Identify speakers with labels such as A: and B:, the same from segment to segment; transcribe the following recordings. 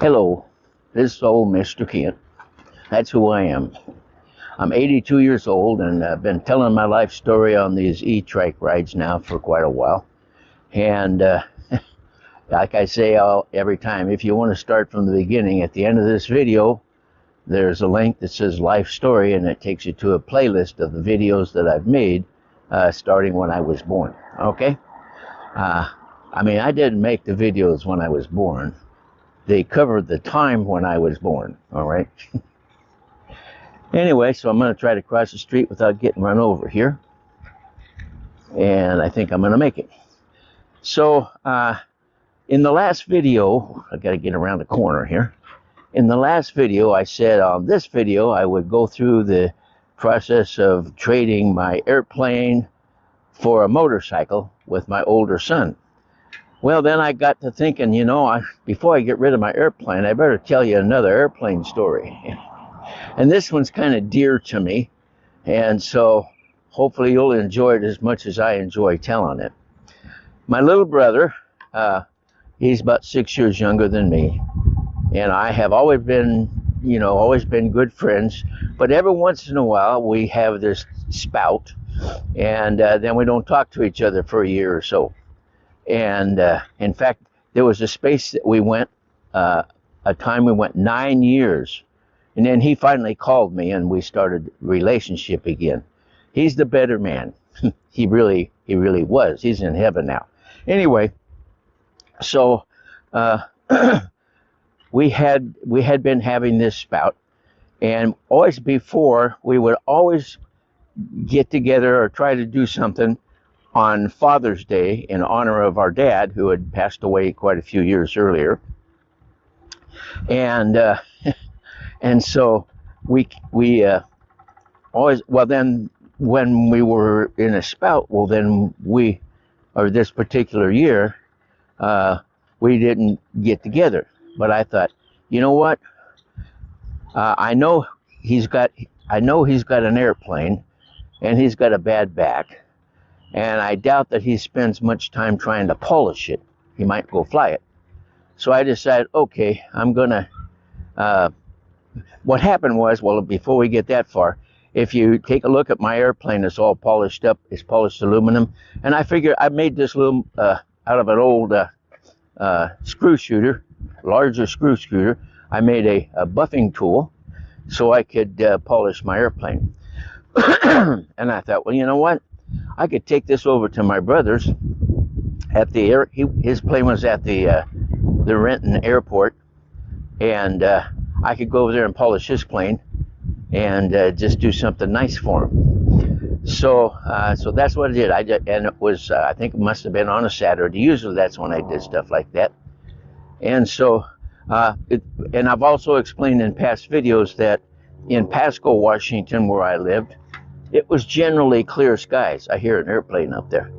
A: Hello, this is old Mr. Kent. That's who I am. I'm 82 years old and I've been telling my life story on these E-Trike rides now for quite a while. And like I say every time, if you want to start from the beginning, at the end of this video, there's a link that says Life Story, and it takes you to a playlist of the videos that I've made starting when I was born. Okay? I mean, I didn't make the videos when I was born. They covered the time when I was born, all right? Anyway, so I'm going to try to cross the street without getting run over here. And I think I'm going to make it. So, in the last video, I got to get around the corner here. In the last video, I said on this video, I would go through the process of trading my airplane for a motorcycle with my older son. Well, then I got to thinking, you know, before I get rid of my airplane, I better tell you another airplane story. And this one's kind of dear to me, and so hopefully you'll enjoy it as much as I enjoy telling it. My little brother, he's about 6 years younger than me, and I have always been, always been good friends, but every once in a while we have this spout, and then we don't talk to each other for a year or so. And in fact, there was a space that we went, a time we went 9 years. And then he finally called me and we started a relationship again. He's the better man. He really was. He's in heaven now. Anyway, so we had been having this spout, and always before we would always get together or try to do something on Father's Day in honor of our dad, who had passed away quite a few years earlier. And so we always, well, then when we were in a spout, well, then this particular year, we didn't get together. But I thought, you know what? I know he's got an airplane, and he's got a bad back. And I doubt that he spends much time trying to polish it. He might go fly it. So I decided, okay, I'm gonna, what happened was, well, before we get that far, if you take a look at my airplane, it's all polished up, it's polished aluminum. And I figured I made this little, out of an old screw shooter, larger screw shooter. I made a buffing tool so I could polish my airplane. And I thought, well, you know what? I could take this over to my brother's at the his plane was at the Renton airport, and I could go over there and polish his plane and just do something nice for him. So that's what I did. And it was I think it must have been on a Saturday. Usually that's when I did stuff like that. And so and I've also explained in past videos that in Pasco, Washington, where I lived, it was generally clear skies. I hear an airplane up there.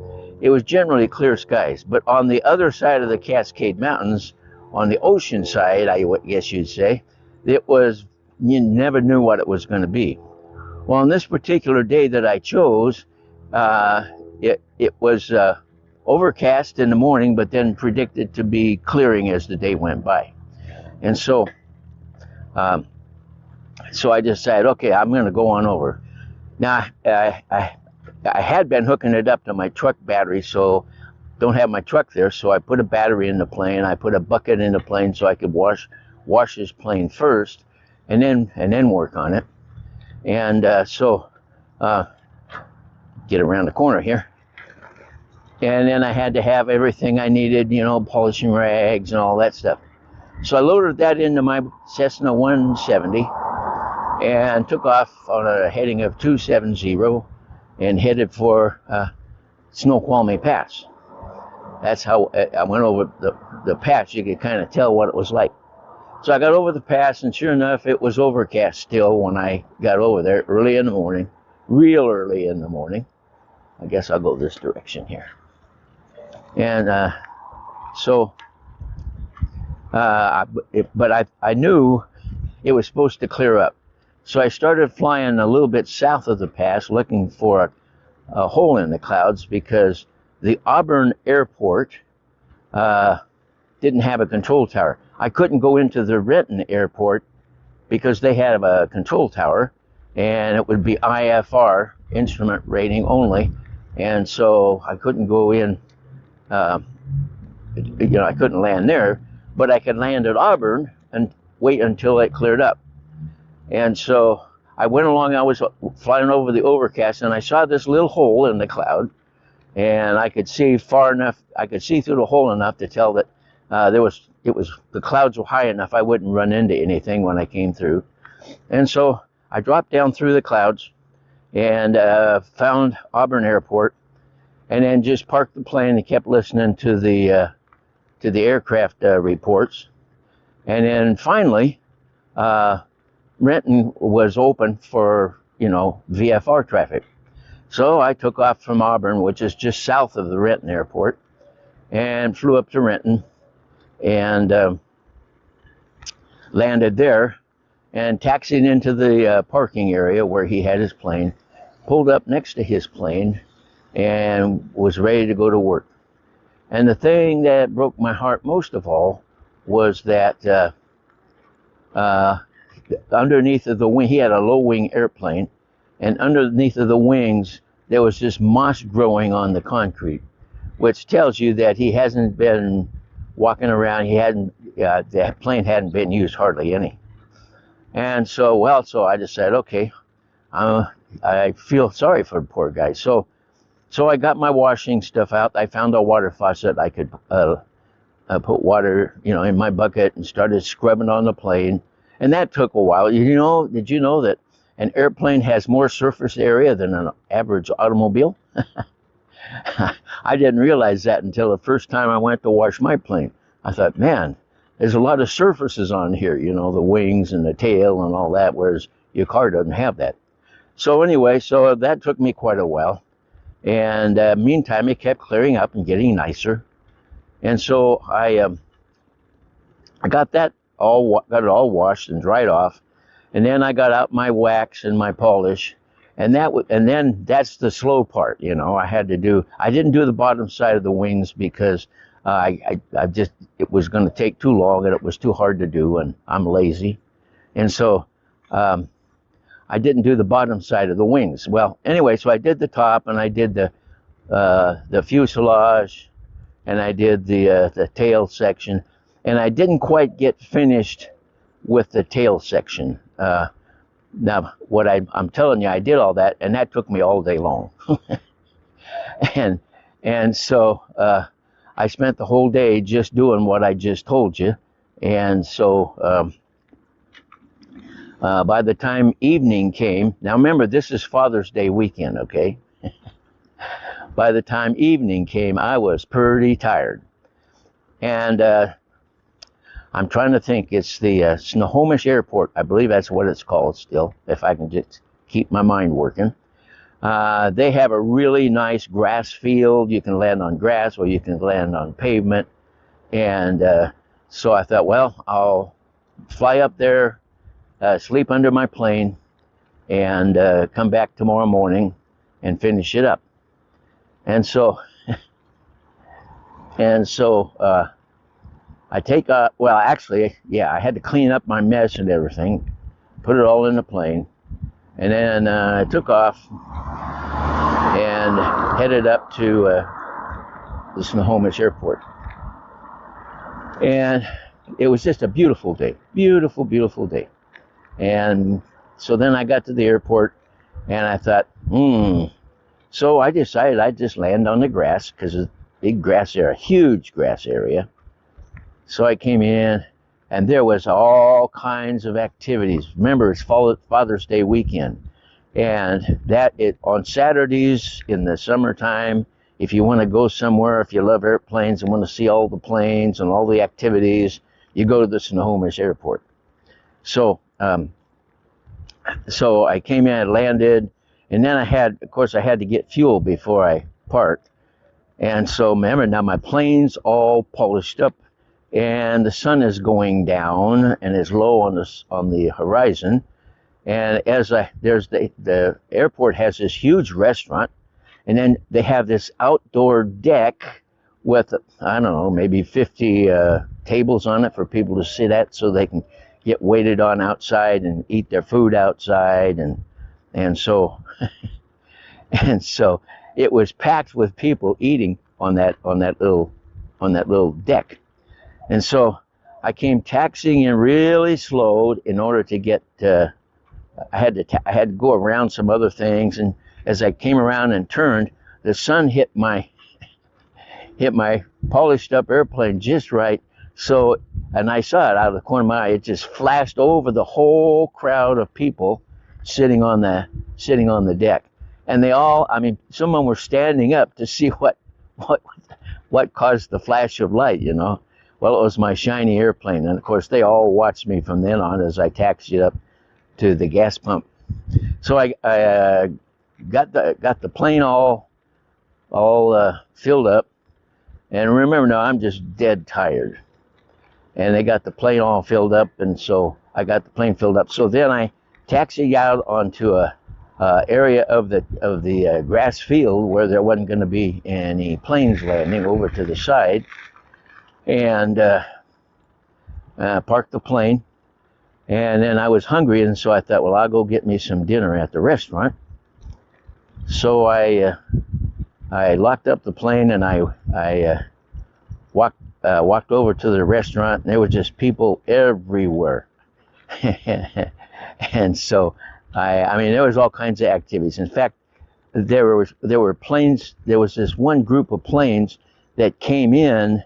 A: It was generally clear skies. But on the other side of the Cascade Mountains, on the ocean side, I guess you'd say, it was, you never knew what it was going to be. Well, on this particular day that I chose, it was overcast in the morning, but then predicted to be clearing as the day went by. And so I decided, okay, I'm going to go on over. Now, I had been hooking it up to my truck battery, so don't have my truck there, so I put a battery in the plane. I put a bucket in the plane so I could wash this plane first, and then work on it. And so get around the corner here. And then I had to have everything I needed, polishing rags and all that stuff. So I loaded that into my Cessna 170. And took off on a heading of 270 and headed for Snoqualmie Pass. That's how I went over the pass. You could kind of tell what it was like. So I got over the pass, and sure enough, it was overcast still when I got over there early in the morning, real early in the morning. I guess I'll go this direction here. And but I knew it was supposed to clear up. So I started flying a little bit south of the pass, looking for a hole in the clouds, because the Auburn airport didn't have a control tower. I couldn't go into the Renton airport because they have a control tower, and it would be IFR, instrument rating only, and so I couldn't go in. I couldn't land there, but I could land at Auburn and wait until it cleared up. And so I went along. I was flying over the overcast, and I saw this little hole in the cloud, and I could see far enough. I could see through the hole enough to tell that the clouds were high enough I wouldn't run into anything when I came through. And so I dropped down through the clouds and found Auburn Airport, and then just parked the plane and kept listening to the aircraft reports. And then finally, Renton was open for VFR traffic. So I took off from Auburn, which is just south of the Renton airport, and flew up to Renton and landed there and taxied into the parking area where he had his plane, pulled up next to his plane, and was ready to go to work. And the thing that broke my heart most of all was that underneath of the wing, he had a low wing airplane, and underneath of the wings there was this moss growing on the concrete, which tells you that he hasn't been walking around. The plane hadn't been used hardly any. And so I just said, okay, I feel sorry for the poor guy. So I got my washing stuff out. I found a water faucet. I could put water, in my bucket, and started scrubbing on the plane. And that took a while. Did you know that an airplane has more surface area than an average automobile? I didn't realize that until the first time I went to wash my plane. I thought, man, there's a lot of surfaces on here, the wings and the tail and all that, whereas your car doesn't have that. So anyway, that took me quite a while. And meantime, it kept clearing up and getting nicer. And so I got it all washed and dried off. And then I got out my wax and my polish. And then that's the slow part, I didn't do the bottom side of the wings because it was going to take too long and it was too hard to do, and I'm lazy. And so I didn't do the bottom side of the wings. Well, anyway, so I did the top, and I did the fuselage, and I did the tail section, and I didn't quite get finished with the tail section. Now, what I'm telling you, I did all that, and that took me all day long. and so I spent the whole day just doing what I just told you. And so by the time evening came, now remember, this is Father's Day weekend, okay? By the time evening came, I was pretty tired. And I'm trying to think. It's the Snohomish Airport. I believe that's what it's called still, if I can just keep my mind working. They have a really nice grass field. You can land on grass or you can land on pavement. And so I thought, well, I'll fly up there, sleep under my plane, and come back tomorrow morning and finish it up. And so I take I had to clean up my mess and everything, put it all in the plane, and then I took off and headed up to the Snohomish Airport. And it was just a beautiful day, beautiful, beautiful day. And so then I got to the airport, and I thought, So I decided I'd just land on the grass, because it's a big grass area, huge grass area. So I came in, and there was all kinds of activities. Remember, it's Father's Day weekend. And on Saturdays in the summertime, if you want to go somewhere, if you love airplanes and want to see all the planes and all the activities, you go to the Snohomish Airport. So I came in, landed, and then I had to get fuel before I parked. And so remember, now my plane's all polished up, and the sun is going down and is low on the horizon. And the airport has this huge restaurant, and then they have this outdoor deck with, I don't know, maybe 50 tables on it for people to sit at so they can get waited on outside and eat their food outside. And so and so it was packed with people eating on that little deck. And so I came taxiing in really slow in order to get. I had to go around some other things, and as I came around and turned, the sun hit my polished up airplane just right. So, and I saw it out of the corner of my eye. It just flashed over the whole crowd of people sitting on the deck. And they all, I mean, some of them were standing up to see what caused the flash of light, you know. Well, it was my shiny airplane, and of course they all watched me from then on as I taxied up to the gas pump. So I got the plane all filled up, and remember now I'm just dead tired. And they got the plane all filled up, and so I got the plane filled up. So then I taxied out onto a area of the grass field where there wasn't going to be any planes landing, over to the side, and parked the plane. And then I was hungry, and so I thought, well, I'll go get me some dinner at the restaurant. So I locked up the plane, and I walked over to the restaurant, and there were just people everywhere. And so I mean, there was all kinds of activities. In fact, there were planes. There was this one group of planes that came in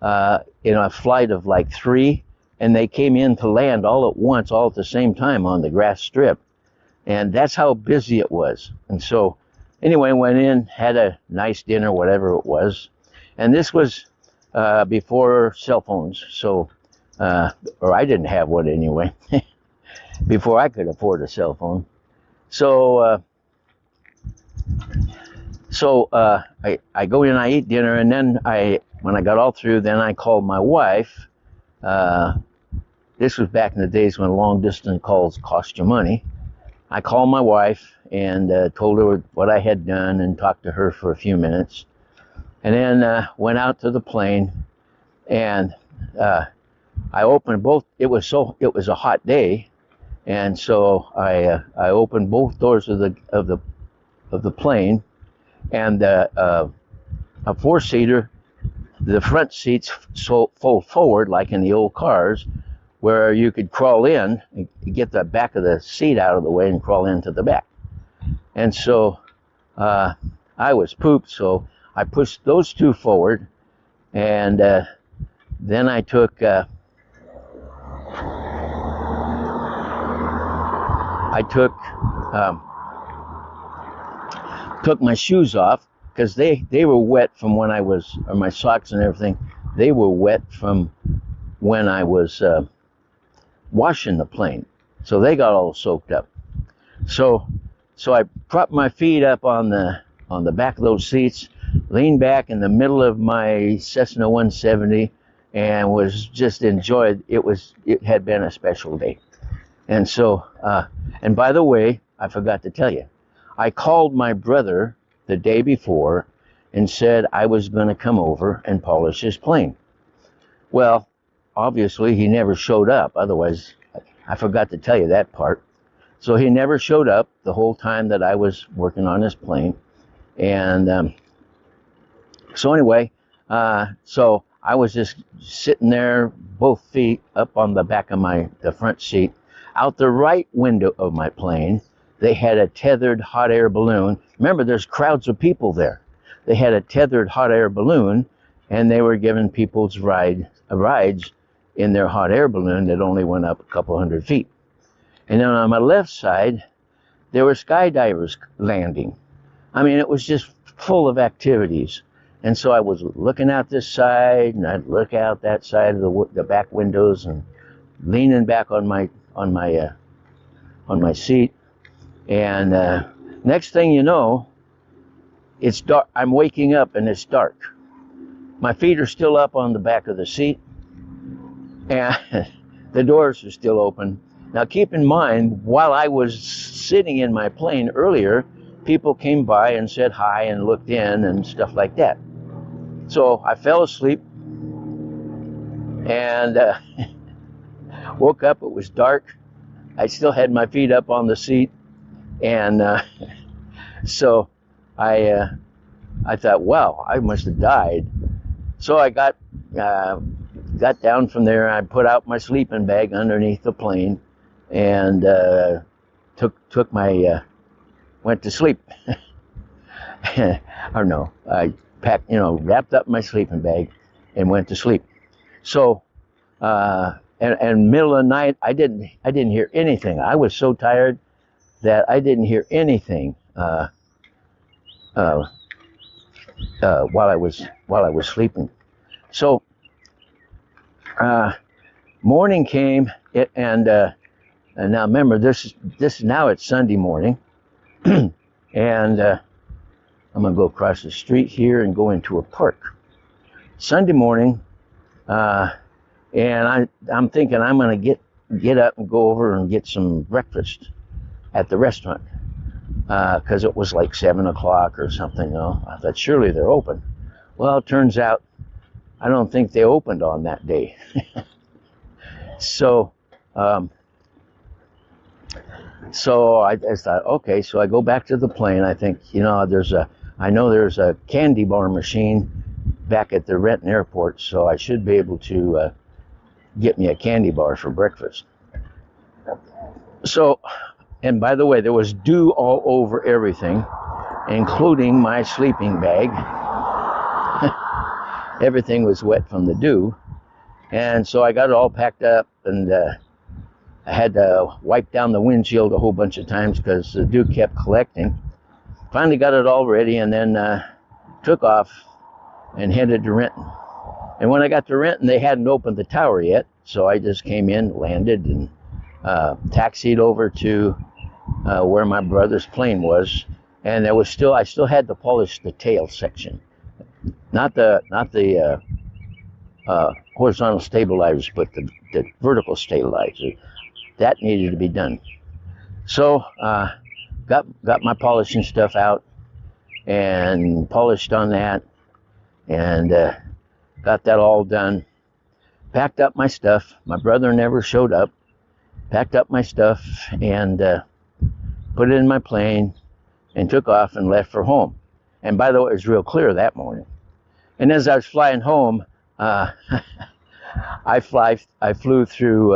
A: a flight of like 3, and they came in to land all at once, all at the same time on the grass strip. And that's how busy it was. And so anyway, went in, had a nice dinner, whatever it was. And this was before cell phones, so or I didn't have one anyway. Before I could afford a cell phone. So I go in, I eat dinner, and then when I got all through, then I called my wife. This was back in the days when long distance calls cost you money. I called my wife and told her what I had done and talked to her for a few minutes, and then went out to the plane, and I opened both. It was a hot day. And so I opened both doors of the plane, and a 4-seater, the front seats fold forward like in the old cars, where you could crawl in and get the back of the seat out of the way and crawl into the back. And so I was pooped, so I pushed those 2 forward, and then I took my shoes off, because they were wet from when I was, or my socks and everything, they were wet from when I was washing the plane. So they got all soaked up. So I propped my feet up on the back of those seats, leaned back in the middle of my Cessna 170, and was just enjoyed. It had been a special day. And so, and by the way, I forgot to tell you, I called my brother the day before and said I was going to come over and polish his plane. Well, obviously he never showed up. Otherwise, I forgot to tell you that part. So he never showed up the whole time that I was working on his plane. And so anyway, so I was just sitting there, both feet up on the back of the front seat. Out the right window of my plane, they had a tethered hot air balloon. Remember, there's crowds of people there. They had a tethered hot air balloon, and they were giving people's rides in their hot air balloon that only went up a couple hundred feet. And then on my left side, there were skydivers landing. I mean, it was just full of activities. And so I was looking out this side, and I'd look out that side of the back windows, and leaning back on my seat, and next thing you know, it's dark. I'm waking up and it's dark. My feet are still up on the back of the seat, and the doors are still open. Now keep in mind, while I was sitting in my plane earlier, people came by and said hi and looked in and stuff like that. So I fell asleep and woke up. It was dark. I still had my feet up on the seat, and so I thought, wow, I must have died. So I got down from there. I put out my sleeping bag underneath the plane, and went to sleep. Or no, I packed, wrapped up my sleeping bag and went to sleep. So, and middle of the night, I didn't hear anything. I was so tired that I didn't hear anything while I was sleeping. So, morning came, and now remember, this now it's Sunday morning, and I'm gonna go across the street here and go into a park. Sunday morning, and I'm thinking I'm gonna get up and go over and get some breakfast at the restaurant, because it was like 7 o'clock or something. I thought surely they're open. Well, it turns out I don't think they opened on that day. So I thought, okay, so I go back to the plane. I think, I know there's a candy bar machine back at the Renton Airport, so I should be able to get me a candy bar for breakfast. So, and by the way, there was dew all over everything, including my sleeping bag. Everything was wet from the dew. And so I got it all packed up, and I had to wipe down the windshield a whole bunch of times because the dew kept collecting. Finally got it all ready, and then took off and headed to Renton. And when I got to Renton, they hadn't opened the tower yet, so I just came in, landed, and taxied over to where my brother's plane was. And I still had to polish the tail section, not the horizontal stabilizers, but the vertical stabilizer. That needed to be done. So got my polishing stuff out and polished on that, and got that all done. Packed up my stuff. My brother never showed up. Packed up my stuff and put it in my plane and took off and left for home. And by the way, it was real clear that morning. And as I was flying home, I flew through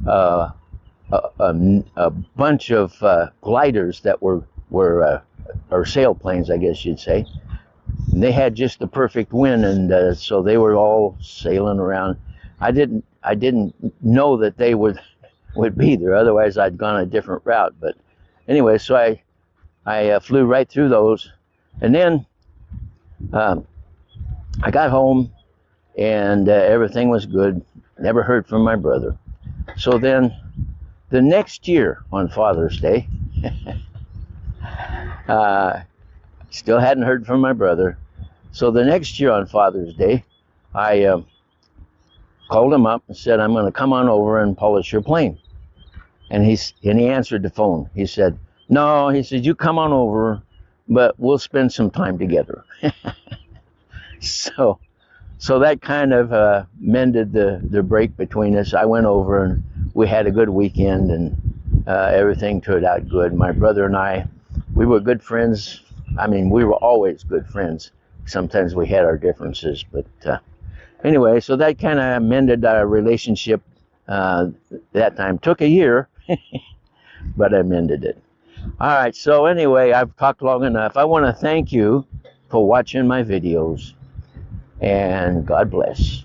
A: a bunch of gliders that were or sailplanes, I guess you'd say. And they had just the perfect wind, and so they were all sailing around. I didn't know that they would be there. Otherwise, I'd gone a different route. But anyway, so I flew right through those, and then I got home, and everything was good. Never heard from my brother. So then, the next year on Father's Day, still hadn't heard from my brother. So the next year on Father's Day, I called him up and said, I'm going to come on over and polish your plane. And he answered the phone. He said, no, he said, you come on over, but we'll spend some time together. So that kind of mended the break between us. I went over and we had a good weekend, and everything turned out good. My brother and I, we were good friends. I mean, we were always good friends. Sometimes we had our differences, but anyway, so that kind of mended our relationship that time. Took a year, but I mended it. All right, so anyway, I've talked long enough. I want to thank you for watching my videos, and God bless.